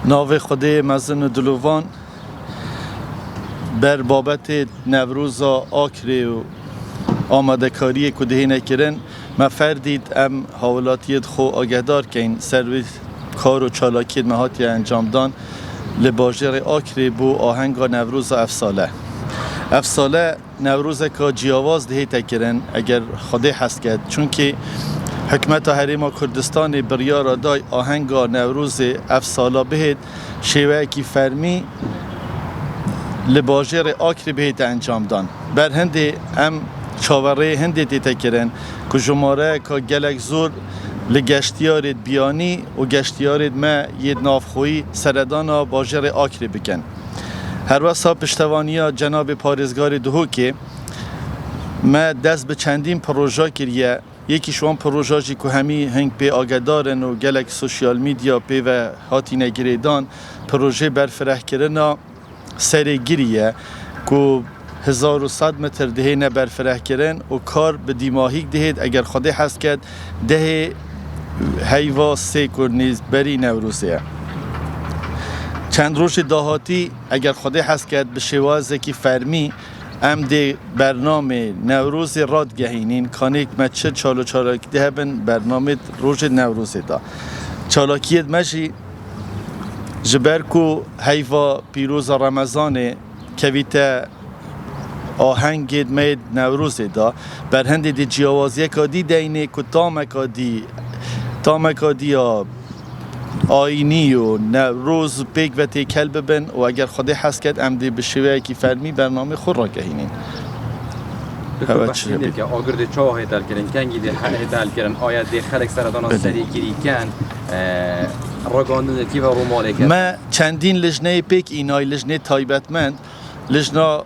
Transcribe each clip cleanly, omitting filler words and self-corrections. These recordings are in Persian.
ناو خود مزن دلوان بر بابت نوروز آکری و آماده کاری کده نکرن ما فردید ام حوالاتیت خو آگهدار که این سرویس کار و چالاکیت مهاتی انجام دان لباجر آکری بو آهنگا نوروز افساله افساله نوروز که جیاواز دهی تکرن اگر خوده هست کرد چون که حکمت حریم کردستان بریار دای آهنگا نوروز افساله بهید شیوه کی فرمی لباجر آکری بهید انجام دان بر هنده ام چاوره هنده دیتا کرن که جماره که گلک زور لگشتیارید بیانی و گشتیارید ما ید نافخویی سردانا باجر آکری بکن هر واسه پشتوانیا جناب پارزگار دهو که ما دست به چندین پروژه کریه یکی شوان پروژه‌ای که همی هنگ پی آگدارن و گلک سوشیال میدیا پی و هاتی نگریدان پروژه برفرح کرنا سرگیریه که 1100 متر دهه نبرفرح کرن و کار به دیماهی دهید اگر خوده هست کرد ده هیوا سه کرنیز بری نوروزه چند روز دهاتی اگر خوده هست کرد به شوازه که فرمی ام ده برنامه نوروز راد گهینین کانیک مچه چالو چالاکی ده بن برنامه روز نوروز دا چالاکیت مجی جبرکو هیوا پیروز رمضان کویته آهنگ مید نوروز دا بر هند دی جیاوازی کادی دینه که تامکادی یا آینی و نوروز پیک و تیکل ببن و اگر خوده حس کرد امدی به شوه کی فرمی برنامه خود را گهینین بخشیده که آگرده چاه هدل کرن کنگی ده هدل کرن آید ده خلق سردان سری گیری کن راگاندنتی و روماله کرد ما چندین لجنه پیک اینای لجنه تایبتمند لجنه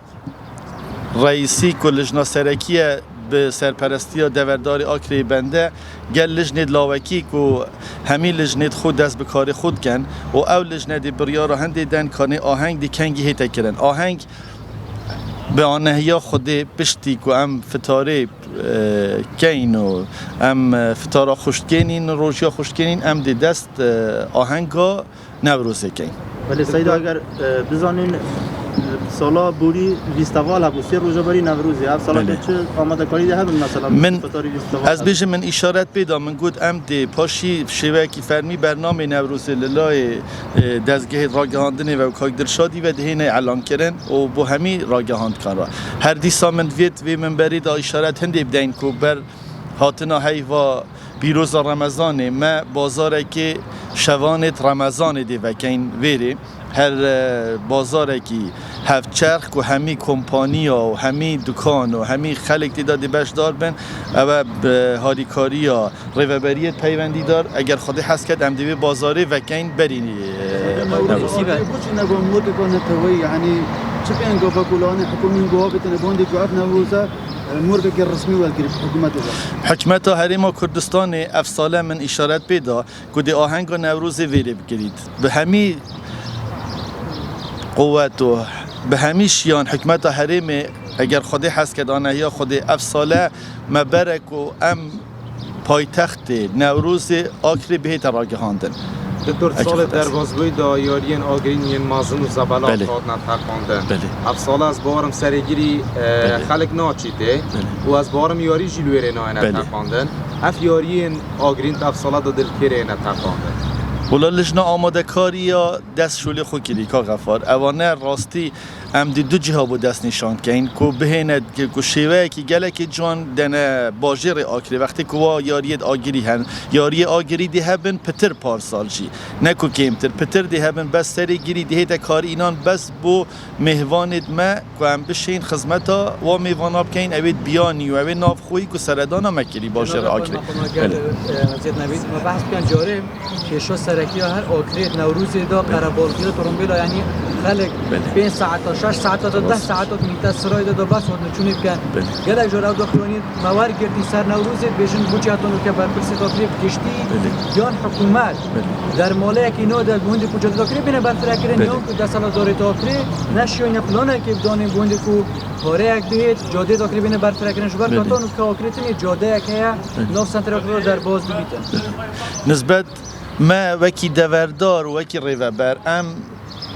رئیسی که لجنه سرکیه به سرپرستی دوردار آکری بنده گل لجنه لاوکی که همین لجنه خود دست به کار خود کن و او لجنه دی بریار هنده دن کانه آهنگ دی کنگی هیتا کرن آهنگ به آنهیا خود پشتی که ام فتاره کین و ام فتاره خوشگینین و روشیا خوشگینین ام دی دست آهنگا نوروزه کین ولی سید اگر بزنین سالا بوری ویستوال هبو سه روزه بری نوروزی هر سالا چه آماده کاری ده هم مثلا من از بیش من اشارت پیدا من گفت ام دی پاشی شیوه کی فرمی برنامه نوروز للای دزگه راگهاندنی و کاگدر شادی و دهینه اعلان کردن و با همی راگهاند کارا هر دیسا من ویت و من برید اشارت هندی بدین کو بر هاتنا هیوا پیروز رمضان ما بازاره که شوانت رمضان دی و کین ویری هر بازاره که هفت چرخ و همی کمپانیا و همی دکان و همی خلق دیدادی بش دار بن و هاریکاری یا ریوبریت پیوندی دار اگر خودی حس کرد امدیوی بازاره و کین برینی نوروزی بچه نگاه مرد کنه توی یعنی چه بیان گفت کلان حکومی گواه بتونه باندی گواه نوروزه مرد که رسمی ولگیری حکمت حریم کردستان افساله من اشارت پیدا که دی آهنگ نوروز ویری بگیرید به همی قوت و به همیشیان حکمت حریم اگر خودی حس کرد آنه یا خودی افساله مبرک و ام پایتخت نوروز آکری بهت راگهاندن دکتر سال در بازگوی دایارین آگرین یه مازن و زبالا خود نترکاندن افساله از بارم سرگیری خلق ناچیده و از بارم یاری جلویره نای نترکاندن اف یارین آگرین افساله دا دلکره نترکاندن ولی لجنه آماده کاری یا دست شولی خود کلی که غفار اوانه راستی ام دی دو جهه بود دست نشان کن که بهیند که شیوه که گله که جان دنه باجر آگری وقتی که یاریت آگری هن یاری آگری دی هبن پتر پارسال جی نکو کمتر پتر دی هبن بس سری گیری دی هیده کار اینان بس بو مهواند ما که هم بشین خدمتا و مهوانا بکن اوید بیانی و اوید نافخویی که سردانا مکلی باجر آگری حضرت نبی ما بحث کن جاره که شو سرکی هر آگری نوروز دا قربالگیر ترمبیلا یعنی خلق 5 ساعت تا 6 ساعت تا 10 ساعت تا میت سرای دا بس ود نچونی بکن گله جوره دکترانی موار گردی سر نوروز بیشن بوچاتونو که بر پرسی تاکری کشتی یان حکومت در ماله که نو در بوندی پوچات تاکری بینه بر فراکرین یون که 10 سال داره تاکری نشو این پلانه که دانی بوندی کو کاره یک دهید جاده تاکری بینه بر فراکرین شو بر کاتون که آکریتنی جاده که 9 سنتر در باز بیتن نسبت ما وکی دوردار و وکی ریوبر ام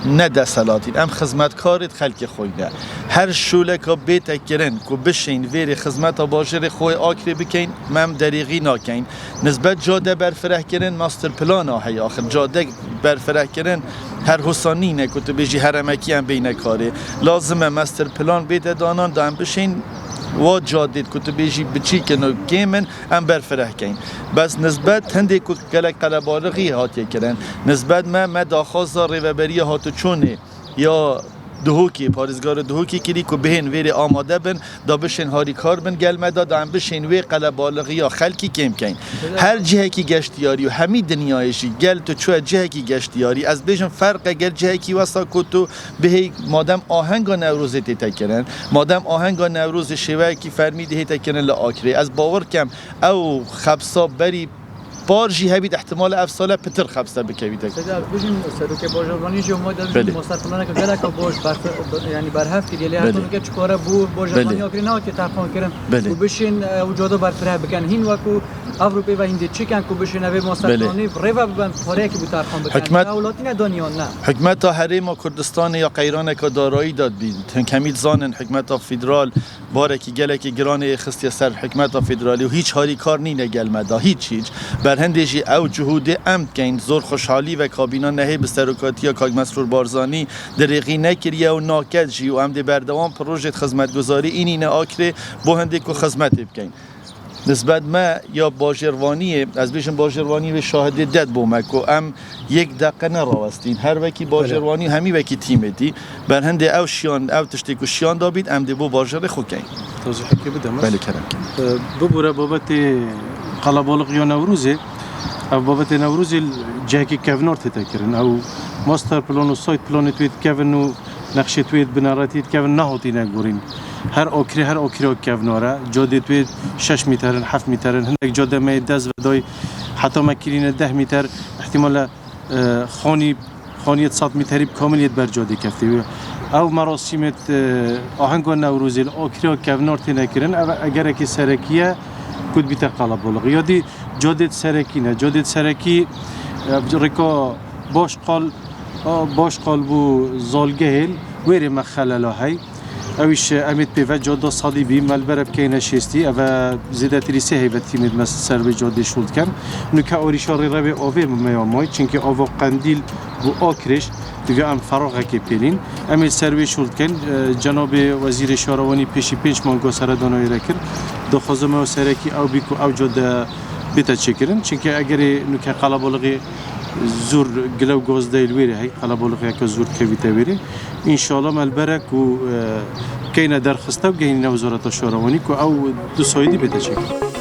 نده سلاتین ام خدمتکارت خلق خویده هر شوله که بیت کرن که بشین ویر خدمت باجر خوی آکری بکین مم دریغی ناکین نسبت جاده برفره کرن ماستر پلان آهی آخر جاده برفره کرن هر حسانی نه که تو بیجی هرمکی هم بینه کاره لازمه ماستر پلان بیت دانان دام بشین و جادید که تو بیجی بچی کنو گیمن ام برفره کین بس نسبت هندی که گلک قلبالغی هاتی کرن نسبت ما داخوازا ریوبری هاتو چونه یا دهوکی پارزگار دهوکی کلی که بهن ویر آماده بن دا بشین هاری کار بن گل مدا دا هم بشین وی قلبالغی یا خلکی کم کن هر جهه کی گشتیاری و همی دنیایشی گل تو چوه جهه کی گشتیاری از بیشن فرق گل جهه کی واسا کتو به مادم آهنگا نوروز تیتا کرن مادم آهنگا نوروز شوه کی فرمیده هیتا کرن لآکره از باور کم او خبصا بری بارجی هبید احتمال افساله پتر خبسته بکویده سیدا بجیم سروک باجربانی جو ما در مستقلانه که گله که باش یعنی برهف که دیلی هستون که چکاره بو باجربانی آکری نه که تحقیق کردن و بشین وجوده برفره بکن هین وکو اروپی و هندی چیکن که بشین اوی مستقلانی ریوا ببن پاره که بترخان بکن اولاتی نه دنیا نه حکمت تا حریم کردستان یا قیران که دارایی داد بید کمید زانن حکمت فدرال باره که گله که گران خستی سر حکمت فدرالی و هیچ هاری کار نی نگل مدا هیچ بر هندیجی او جهود امد کن زور خوشحالی و کابینا نهی به سرکاتی یا کاگ مسرور بارزانی دریغی نکریه و ناکد جی و امد بردوام پروژه خدمتگزاری اینی نه آکره با هندی که خدمت بکن نسبت ما یا باجروانی از بیشم باجروانی و شاهد دد بومک و ام یک دقیقه نراوستین هر وکی باجروانی همی وکی تیم دی بر هنده او شیان او تشتی که شیان دابید ام دی بو باجر خوکین توضیح که بدم بله کرم ببوره بابت قلبالغ یا نوروزه او بابت نوروز جهکی کفنار تتکرن او ماستر پلان و سایت پلان توید کفن و نقشه توید بنارتید کفن نهاتی نگورین هر آکری کفناره جاده توید 6 مترن 7 مترن هندک جاده می دست و دای حتی مکرین 10 متر احتمال خانیت 100 متری کاملیت بر جاده کفتی او مراسمت آهنگ نوروز آکری کفنار تنکرن اگر که سرکیه کد بیت قلبالغ یادی جاده سرکی نه جاده سرکی رکا باش قال بو زالگهل ویری مخلل های اویش امید پیو جاده صلیبی ملبرب که نشستی او زیاده تریسه هی و تیمید مثل سر به جاده شد کن نکه آریشاری رو به آوه میامای چونکه آوا قندیل بو آکرش دیگه ام فراغه که پیلین امید سر به شد کن جناب وزیر شاروانی پیشی 5 مانگو سردانایی را کرد دخوازم او سرکی او بیکو او جاده بیتا چکرن چونکه اگر نکه قلبالغی زور گلو گاز دیل ویری هی قلبالغی که زور کویته ویری انشالله ملبرک و کینه درخسته و گینه وزارت شاروانی که او دو سایدی بیتا چکرن